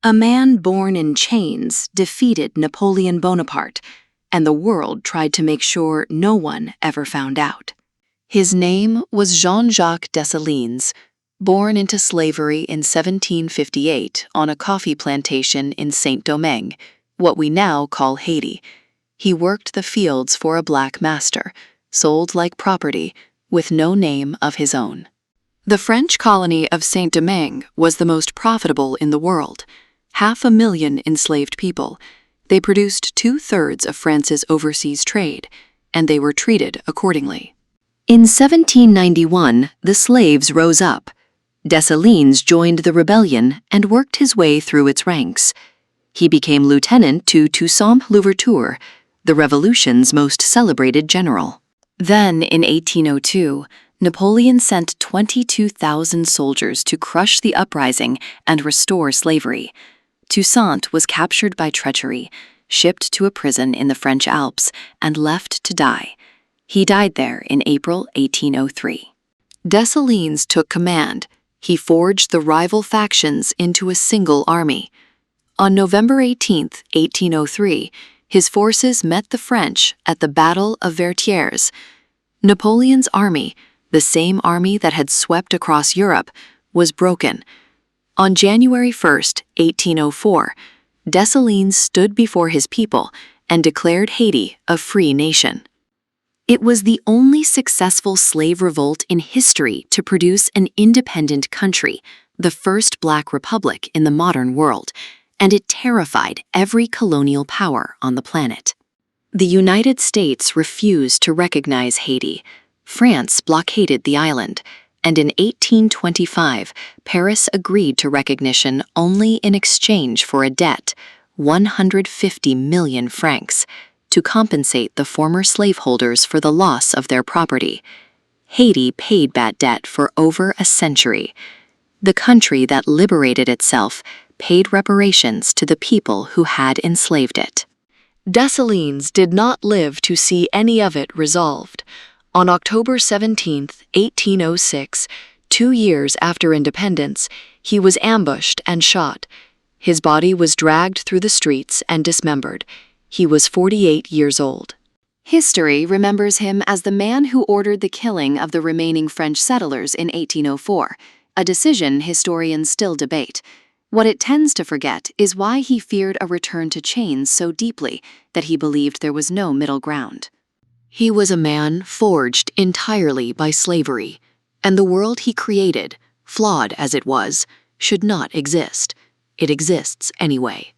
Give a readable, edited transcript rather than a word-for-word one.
A man born in chains defeated Napoleon Bonaparte, and the world tried to make sure no one ever found out. His name was Jean-Jacques Dessalines, born into slavery in 1758 on a coffee plantation in Saint-Domingue, what we now call Haiti. He worked the fields for a black master, sold like property, with no name of his own. The French colony of Saint-Domingue was the most profitable in the world. 500,000 enslaved people. They produced 2/3 of France's overseas trade, and they were treated accordingly. In 1791, the slaves rose up. Dessalines joined the rebellion and worked his way through its ranks. He became lieutenant to Toussaint Louverture, the Revolution's most celebrated general. Then, in 1802, Napoleon sent 22,000 soldiers to crush the uprising and restore slavery. Toussaint was captured by treachery, shipped to a prison in the French Alps, and left to die. He died there in April 1803. Dessalines took command. He forged the rival factions into a single army. On November 18, 1803, his forces met the French at the Battle of Vertières. Napoleon's army, the same army that had swept across Europe, was broken. On January 1, 1804, Dessalines stood before his people and declared Haiti a free nation. It was the only successful slave revolt in history to produce an independent country, the first black republic in the modern world, and it terrified every colonial power on the planet. The United States refused to recognize Haiti. France blockaded the island, and in 1825, Paris agreed to recognition only in exchange for a debt, 150 million francs, to compensate the former slaveholders for the loss of their property. Haiti paid that debt for over a century. The country that liberated itself paid reparations to the people who had enslaved it. Dessalines did not live to see any of it resolved. On October 17, 1806, 2 years after independence, he was ambushed and shot. His body was dragged through the streets and dismembered. He was 48 years old. History remembers him as the man who ordered the killing of the remaining French settlers in 1804, a decision historians still debate. What it tends to forget is why he feared a return to chains so deeply that he believed there was no middle ground. He was a man forged entirely by slavery, and the world he created, flawed as it was, should not exist. It exists anyway.